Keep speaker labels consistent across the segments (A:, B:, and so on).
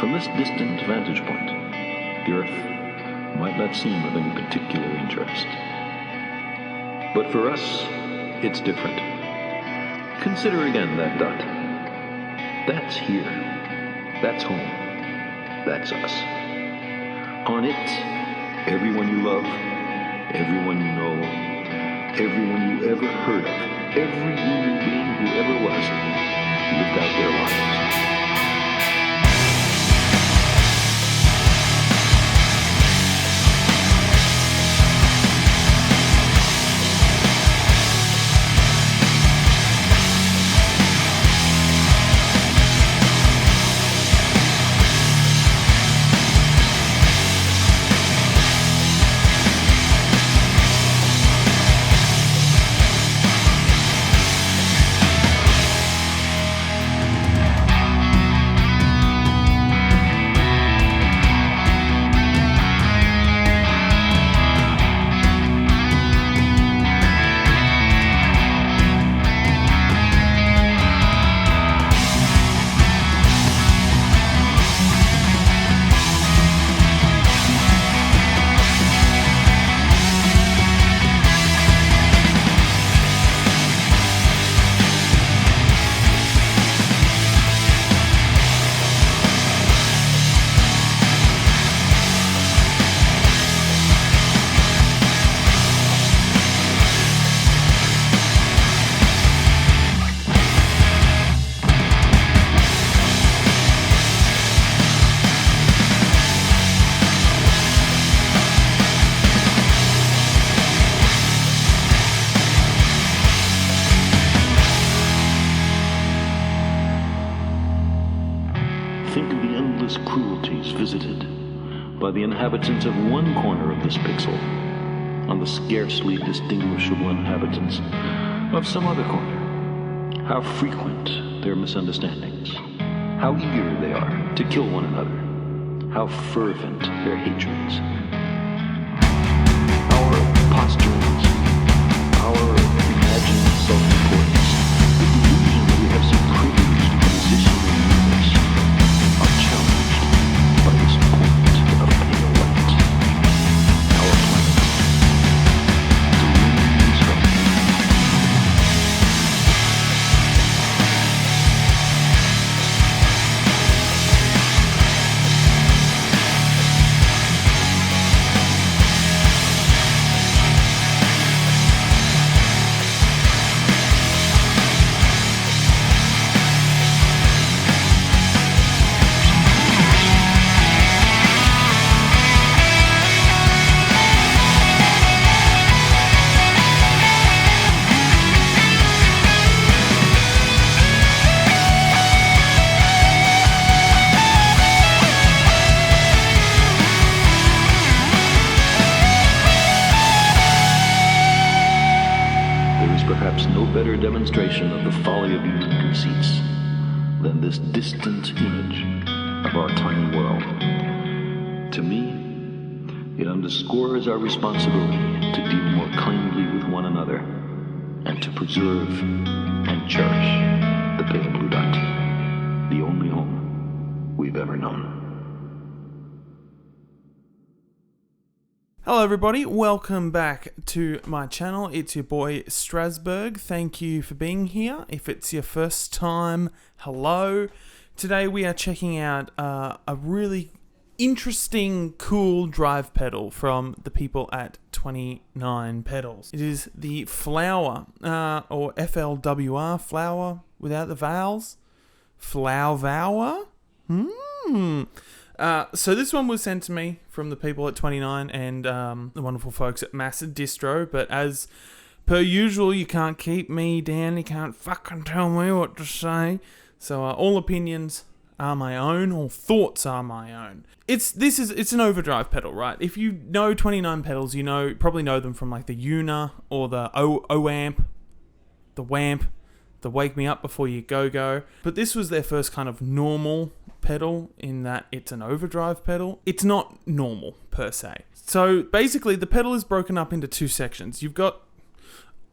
A: From this distant vantage point, the Earth might not seem of any particular interest. But for us, it's different. Consider again that dot. That's here. That's home. That's us. On it, everyone you love, everyone you know, everyone you ever heard of, every human being who ever was, lived out their lives. Think of the endless cruelties visited by the inhabitants of one corner of this pixel on the scarcely distinguishable inhabitants of some other corner. How frequent their misunderstandings. How eager they are to kill one another. How fervent their hatreds. Our posturings, our imagined self-importance, the illusion that we have some privileged position in the universe, are challenged by this point of pale light. Our planet, doomed and struck. Perhaps no better demonstration of the folly of human conceits than this distant image of our tiny world. To me, it underscores our responsibility to deal more kindly with one another and to preserve and cherish the pale blue dot, the only home we've ever known.
B: Hello everybody, welcome back to my channel. It's your boy Strasbourg. Thank you for being here. If it's your first time, hello. Today we are checking out a really interesting, cool drive pedal from the people at 29 Pedals. It is the FLWR, or FLWR, flower without the vowels. FLWR? So this one was sent to me from the people at 29 and the wonderful folks at MAS Distro, but as per usual, you can't keep me down, you can't fucking tell me what to say, so all opinions are my own, all thoughts are my own. It's an overdrive pedal, right? If you know 29 Pedals, you probably know them from like the Una or the O-amp, the WAMP, the Wake Me Up Before You Go. But this was their first kind of normal pedal in that it's an overdrive pedal. It's not normal per se. So basically the pedal is broken up into two sections. You've got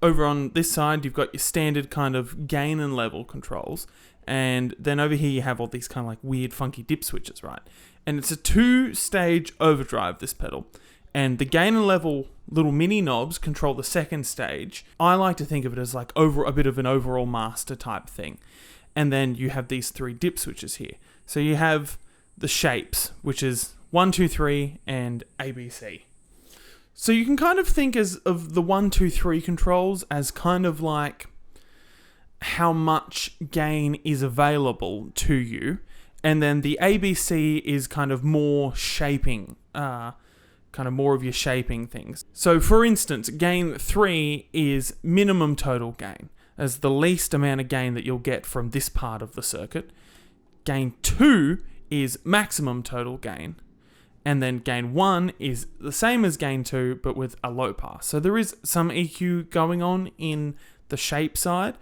B: over on this side, you've got your standard kind of gain and level controls. And then over here, you have all these kind of like weird, funky dip switches, right? And it's a 2-stage overdrive, this pedal. And the gain and level little mini knobs control the second stage. I like to think of it as like a bit of an overall master type thing. And then you have these 3 dip switches here. So you have the shapes, which is 1, 2, 3, and ABC. So you can kind of think of the 1, 2, 3 controls as kind of like how much gain is available to you. And then the ABC is kind of more shaping, kind of more of your shaping things. So for instance, gain 3 is minimum total gain, as the least amount of gain that you'll get from this part of the circuit. Gain 2 is maximum total gain. And then gain 1 is the same as gain 2, but with a low pass. So there is some EQ going on in the shape side,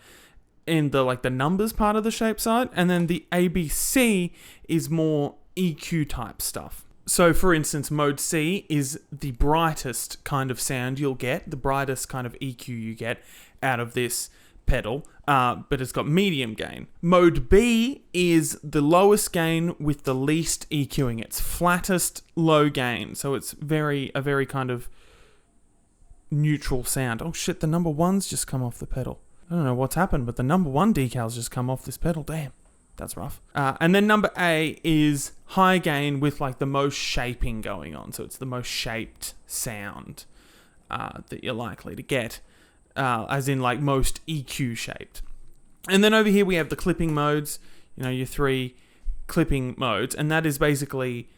B: in the like the numbers part of the shape side. And then the ABC is more EQ type stuff. So for instance, mode C is the brightest kind of sound you'll get, the brightest kind of EQ you get out of this pedal, but it's got medium gain. Mode B is the lowest gain with the least EQing. It's flattest low gain, so it's a very kind of neutral sound. Oh shit, the number 1's just come off the pedal. I don't know what's happened, but the number 1 decal's just come off this pedal. Damn, that's rough. And then number A is high gain with like the most shaping going on, so it's the most shaped sound that you're likely to get. As in like most EQ shaped. And then over here we have the clipping modes, your 3 clipping modes, and that is basically,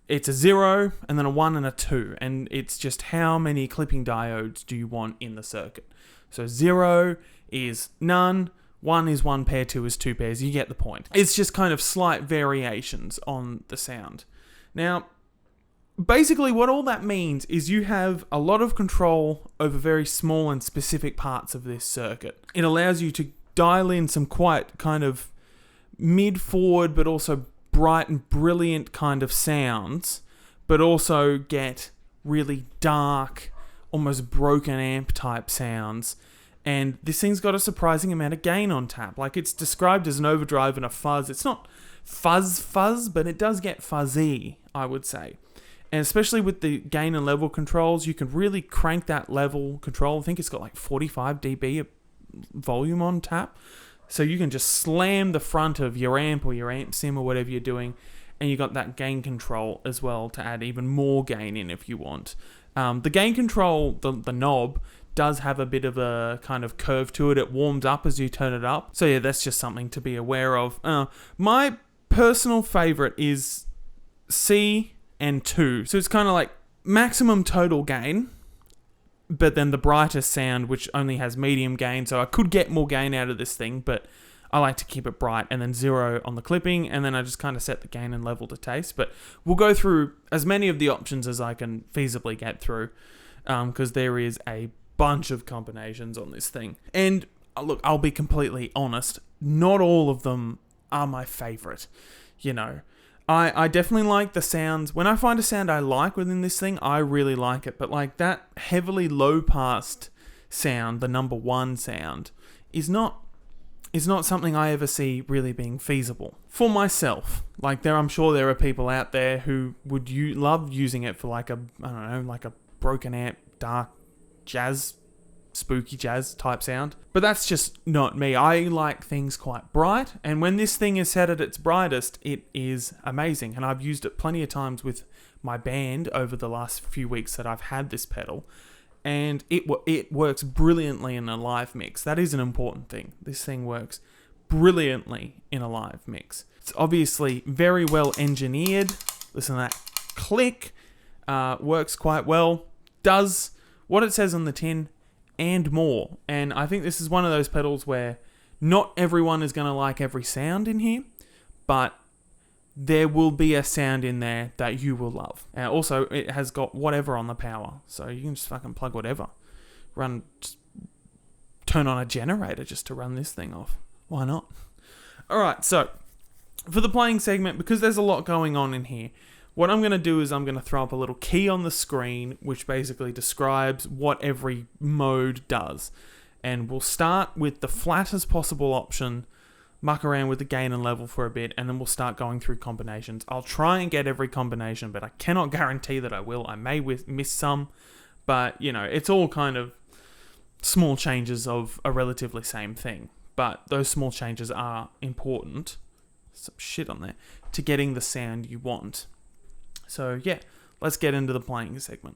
B: it's a 0 and then a 1 and a 2, and it's just how many clipping diodes do you want in the circuit. So 0 is none, 1 is 1 pair, 2 is 2 pairs, you get the point. It's just kind of slight variations on the sound. Now, basically, what all that means is you have a lot of control over very small and specific parts of this circuit. It allows you to dial in some quite kind of mid-forward, but also bright and brilliant kind of sounds, but also get really dark, almost broken amp type sounds. And this thing's got a surprising amount of gain on tap. Like, it's described as an overdrive and a fuzz. It's not fuzz, but it does get fuzzy, I would say. And especially with the gain and level controls, you can really crank that level control. I think it's got like 45 dB of volume on tap. So you can just slam the front of your amp or your amp sim or whatever you're doing, and you got that gain control as well to add even more gain in if you want. The gain control, the knob, does have a bit of a kind of curve to it. It warms up as you turn it up. So yeah, that's just something to be aware of. My personal favorite is C and 2. So it's kind of like maximum total gain, but then the brightest sound, which only has medium gain. So I could get more gain out of this thing, but I like to keep it bright, and then 0 on the clipping, and then I just kind of set the gain and level to taste. But we'll go through as many of the options as I can feasibly get through, because there is a bunch of combinations on this thing. And look, I'll be completely honest, not all of them are my favorite. I definitely like the sounds. When I find a sound I like within this thing, I really like it. But like that heavily low-passed sound, the number 1 sound, is not something I ever see really being feasible. For myself, I'm sure there are people out there who would love using it for like a broken amp, dark spooky jazz type sound. But that's just not me. I like things quite bright, and when this thing is set at its brightest, it is amazing. And I've used it plenty of times with my band over the last few weeks that I've had this pedal, and it works brilliantly in a live mix. That is an important thing. This thing works brilliantly in a live mix. It's obviously very well engineered. Listen to that click. Works quite well. Does what it says on the tin and more. And I think this is one of those pedals where not everyone is going to like every sound in here, but there will be a sound in there that you will love. Also, it has got whatever on the power, so you can just fucking plug whatever. Turn on a generator just to run this thing off. Why not? Alright, so for the playing segment, because there's a lot going on in here, what I'm going to do is I'm going to throw up a little key on the screen, which basically describes what every mode does. And we'll start with the flattest possible option, muck around with the gain and level for a bit, and then we'll start going through combinations. I'll try and get every combination, but I cannot guarantee that I will. I may miss some, but, it's all kind of small changes of a relatively same thing. But those small changes are important, some shit on there, to getting the sound you want. So, yeah, let's get into the playing segment.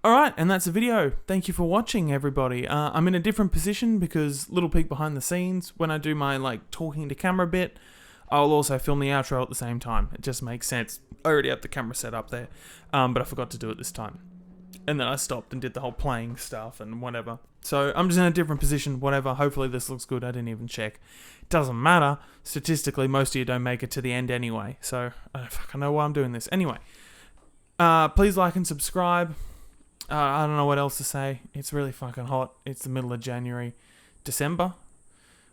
B: Alright, and that's the video. Thank you for watching, everybody. I'm in a different position because little peek behind the scenes. When I do my talking to camera bit, I'll also film the outro at the same time. It just makes sense. I already have the camera set up there, but I forgot to do it this time. And then I stopped and did the whole playing stuff and whatever. So I'm just in a different position, whatever. Hopefully this looks good. I didn't even check. It doesn't matter. Statistically, most of you don't make it to the end anyway. So I don't fucking know why I'm doing this. Anyway, please like and subscribe. I don't know what else to say. It's really fucking hot. It's the middle of January, December,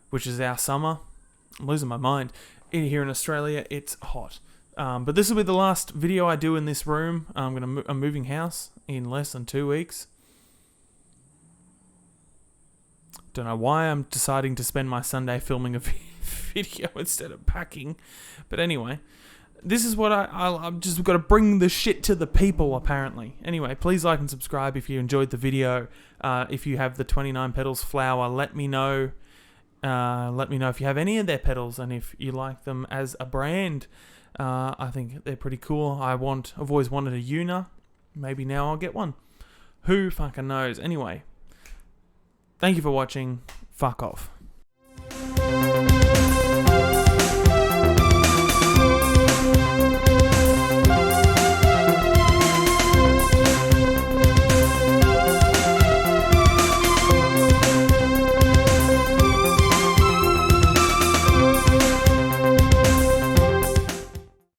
B: which is our summer. I'm losing my mind. Here in Australia, it's hot. But this will be the last video I do in this room. I'm moving house in less than 2 weeks. Don't know why I'm deciding to spend my Sunday filming a video instead of packing. But anyway, this is what I've just got to bring the shit to the people, apparently. Anyway, please like and subscribe if you enjoyed the video. If you have the 29 Pedals FLWR, let me know. Let me know if you have any of their pedals and if you like them as a brand. I think they're pretty cool. I've always wanted a Una. Maybe now I'll get one. Who fucking knows? Anyway, thank you for watching. Fuck off.